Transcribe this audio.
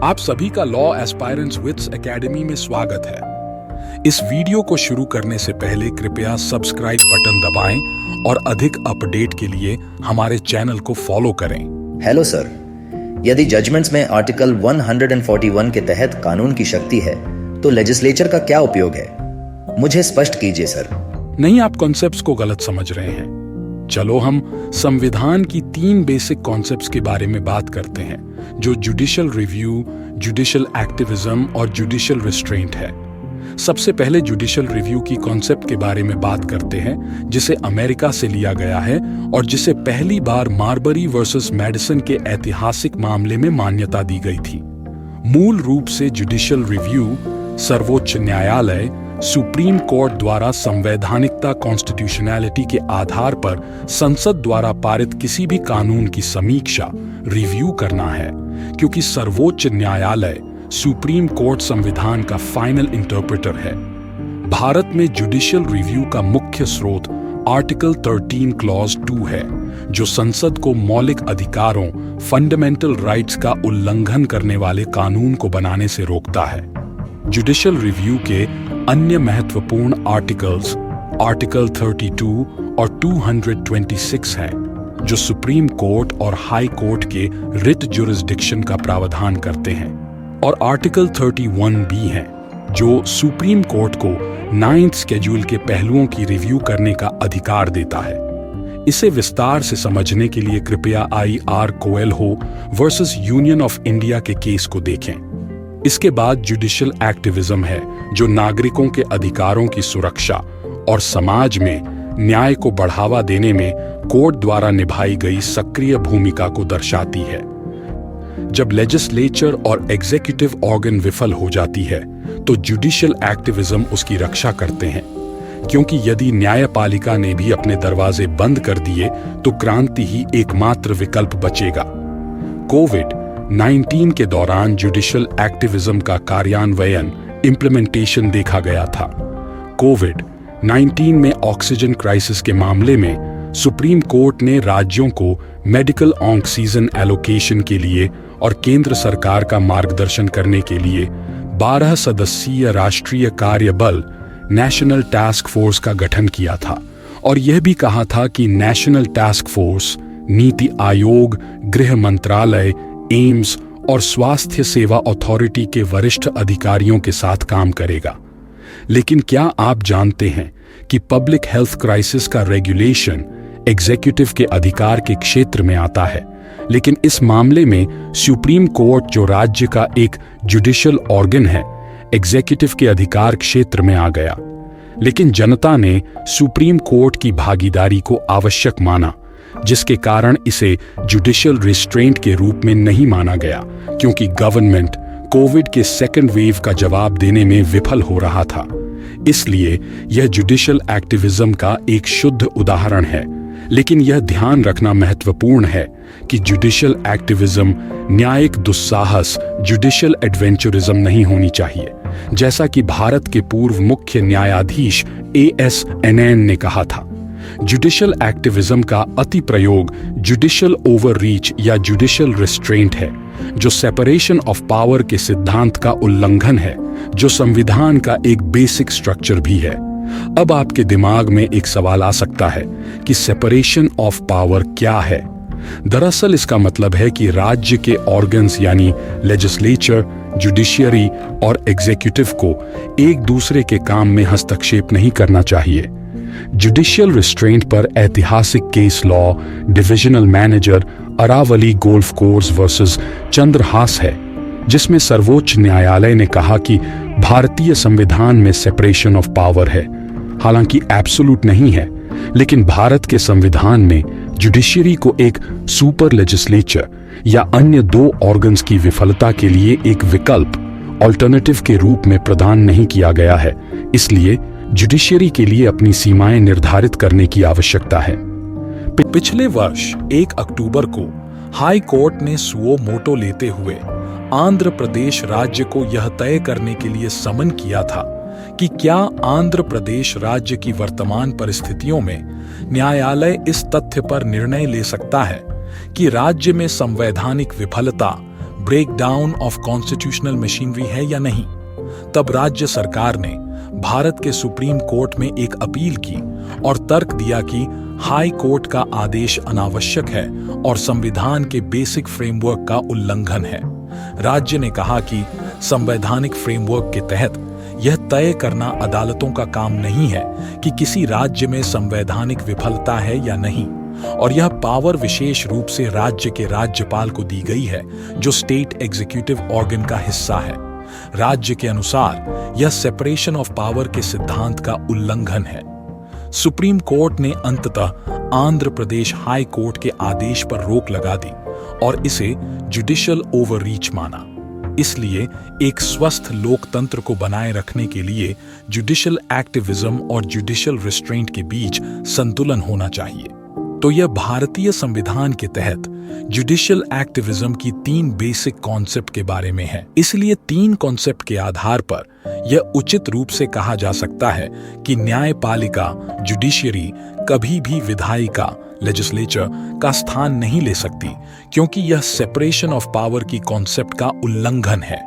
आप सभी का लॉ एस्पायरेंट्स विथ्स एकेडमी में स्वागत है। इस वीडियो को शुरू करने से पहले कृपया सब्सक्राइब बटन दबाएं और अधिक अपडेट के लिए हमारे चैनल को फॉलो करें। हेलो सर, यदि जजमेंट्स में आर्टिकल 141 के तहत कानून की शक्ति है तो लेजिस्लेचर का क्या उपयोग है? मुझे स्पष्ट कीजिए सर। नहीं, आप कॉन्सेप्ट्स को गलत समझ रहे हैं। चलो हम संविधान की 3 बेसिक कॉन्सेप्ट्स के बारे में बात करते हैं, जो जुडिशियल रिव्यू, जुडिशियल एक्टिविज्म और जुडिशियल रिस्ट्रेंट है। सबसे पहले जुडिशियल रिव्यू की कॉन्सेप्ट के बारे में बात करते हैं, जिसे अमेरिका से लिया गया है और जिसे पहली बार मार्बरी वर्सेस मेडिसन के ऐतिहासिक मामले में मान्यता दी गई थी। मूल रूप से जुडिशियल रिव्यू सर्वोच्च न्यायालय सुप्रीम कोर्ट द्वारा संवैधानिकता कॉन्स्टिट्यूशनैलिटी के आधार पर संसद द्वारा पारित किसी भी कानून की समीक्षा रिव्यू करना है, क्योंकि सर्वोच्च न्यायालय सुप्रीम कोर्ट संविधान का फाइनल इंटरप्रेटर है। भारत में जुडिशियल रिव्यू का मुख्य स्रोत आर्टिकल 13 क्लॉज 2 है, जो संसद को मौलिक अधिकारों फंडामेंटल राइट्स का उल्लंघन करने वाले कानून को बनाने से रोकता है। जुडिशियल रिव्यू के अन्य महत्वपूर्ण आर्टिकल्स आर्टिकल 32 और 226 हैं, जो सुप्रीम कोर्ट और हाई कोर्ट के रिट जुरिस्डिक्शन का प्रावधान करते हैं, और आर्टिकल 31B है, जो सुप्रीम कोर्ट को 9th शेड्यूल के पहलुओं की रिव्यू करने का अधिकार देता है। इसे विस्तार से समझने के लिए कृपया I.R. Coelho versus union of India के केस को देखें। इसके बाद जुडिशियल एक्टिविज्म है, जो नागरिकों के अधिकारों की सुरक्षा और समाज में न्याय को बढ़ावा देने में कोर्ट द्वारा निभाई गई सक्रिय भूमिका को दर्शाती है। जब लेजिस्लेचर और एग्जीक्यूटिव ऑर्गन विफल हो जाती है तो जुडिशियल एक्टिविज्म उसकी रक्षा करते हैं, क्योंकि यदि न्यायपालिका ने भी अपने दरवाजे बंद कर दिए तो क्रांति ही एकमात्र विकल्प बचेगा। कोविड-19 के दौरान जुडिशियल एक्टिविज्म का कार्यान्वयन इम्प्लीमेंटेशन देखा गया था। कोविड-19 में ऑक्सीजन क्राइसिस के मामले में सुप्रीम कोर्ट ने राज्यों को मेडिकल ऑक्सीजन एलोकेशन के लिए और केंद्र सरकार का मार्गदर्शन करने के लिए 12 सदस्यीय राष्ट्रीय कार्यबल नेशनल टास्क फोर्स का गठन किया था, और यह भी कहा था कि national task force NITI Aayog, गृह मंत्रालय, एम्स और स्वास्थ्य सेवा अथॉरिटी के वरिष्ठ अधिकारियों के साथ काम करेगा। लेकिन क्या आप जानते हैं कि पब्लिक हेल्थ क्राइसिस का रेगुलेशन एग्जीक्यूटिव के अधिकार के क्षेत्र में आता है, लेकिन इस मामले में सुप्रीम कोर्ट, जो राज्य का एक जुडिशियल ऑर्गन है, एग्जीक्यूटिव के अधिकार क्षेत्र में आ गया। लेकिन जनता ने सुप्रीम कोर्ट की भागीदारी को आवश्यक माना, जिसके कारण इसे जुडिशियल रिस्ट्रेंट के रूप में नहीं माना गया, क्योंकि गवर्नमेंट कोविड के सेकेंड वेव का जवाब देने में विफल हो रहा था। इसलिए यह जुडिशियल एक्टिविज्म का एक शुद्ध उदाहरण है। लेकिन यह ध्यान रखना महत्वपूर्ण है कि जुडिशियल एक्टिविज्म न्यायिक दुस्साहस, जुडिशियल एडवेंचरिज्म नहीं होनी चाहिए, जैसा कि भारत के पूर्व मुख्य न्यायाधीश A.S. एनैन ने कहा था। जुडिशियल एक्टिविज्म का अति प्रयोग जुडिशियल ओवररीच या जुडिशियल रिस्ट्रेंट है, जो सेपरेशन ऑफ पावर के सिद्धांत का उल्लंघन है, जो संविधान का एक बेसिक स्ट्रक्चर भी है। अब आपके दिमाग में एक सवाल आ सकता है कि सेपरेशन ऑफ पावर क्या है? दरअसल इसका मतलब है कि राज्य के ऑर्गन्स यानी लेजिस्लेचर, जुडिशियरी और एग्जीक्यूटिव को एक दूसरे के काम में हस्तक्षेप नहीं करना चाहिए। जुडिशियल रिस्ट्रेंट पर ऐतिहासिक case law divisional manager Aravali golf course versus Chandrahas है, जिसमें सर्वोच्च न्यायालय ने कहा कि भारतीय संविधान में सेपरेशन ऑफ पावर है। हालांकि एब्सोल्यूट नहीं है, लेकिन भारत के संविधान में जुडिशियरी को एक सुपर लेजिस्लेचर या अन्य 2 ऑर्गन्स की विफलता के लिए एक विकल्प ऑल्टरनेटिव के रूप में प्रदान नहीं किया गया है। इसलिए जुडिशियरी के लिए अपनी सीमाएं निर्धारित करने की आवश्यकता है। पिछले वर्ष 1 अक्टूबर को हाई कोर्ट ने सुओ मोटो लेते हुए आंध्र प्रदेश राज्य को यह तय करने के लिए समन किया था कि क्या आंध्र प्रदेश राज्य की वर्तमान परिस्थितियों में न्यायालय इस तथ्य पर निर्णय ले सकता है कि राज्य में संवैधानिक विफलता ब्रेकडाउन ऑफ कॉन्स्टिट्यूशनल मशीनरी है या नहीं। तब राज्य सरकार ने भारत के सुप्रीम कोर्ट में एक अपील की और तर्क दिया कि हाई कोर्ट का आदेश अनावश्यक है और संविधान के बेसिक फ्रेमवर्क का उल्लंघन है। राज्य ने कहा कि संवैधानिक फ्रेमवर्क के तहत यह तय करना अदालतों का काम नहीं है कि किसी राज्य में संवैधानिक विफलता है या नहीं, और यह पावर विशेष रूप से राज्य के राज्यपाल को दी गई है जो स्टेट एग्जीक्यूटिव ऑर्गन का हिस्सा है। राज्य के अनुसार यह सेपरेशन ऑफ पावर के सिद्धांत का उल्लंघन है। सुप्रीम कोर्ट ने अंततः आंध्र प्रदेश हाई कोर्ट के आदेश पर रोक लगा दी और इसे जुडिशियल ओवररीच माना। इसलिए एक स्वस्थ लोकतंत्र को बनाए रखने के लिए जुडिशियल एक्टिविज्म और जुडिशियल रिस्ट्रेंट के बीच संतुलन होना चाहिए। तो यह भारतीय संविधान के तहत जुडिशियल एक्टिविज्म की 3 बेसिक कॉन्सेप्ट के बारे में है। इसलिए 3 कॉन्सेप्ट के आधार पर यह उचित रूप से कहा जा सकता है कि न्यायपालिका जुडिशियरी कभी भी विधायिका लेजिस्लेचर का स्थान नहीं ले सकती, क्योंकि यह सेपरेशन ऑफ पावर की कॉन्सेप्ट का उल्लंघन है।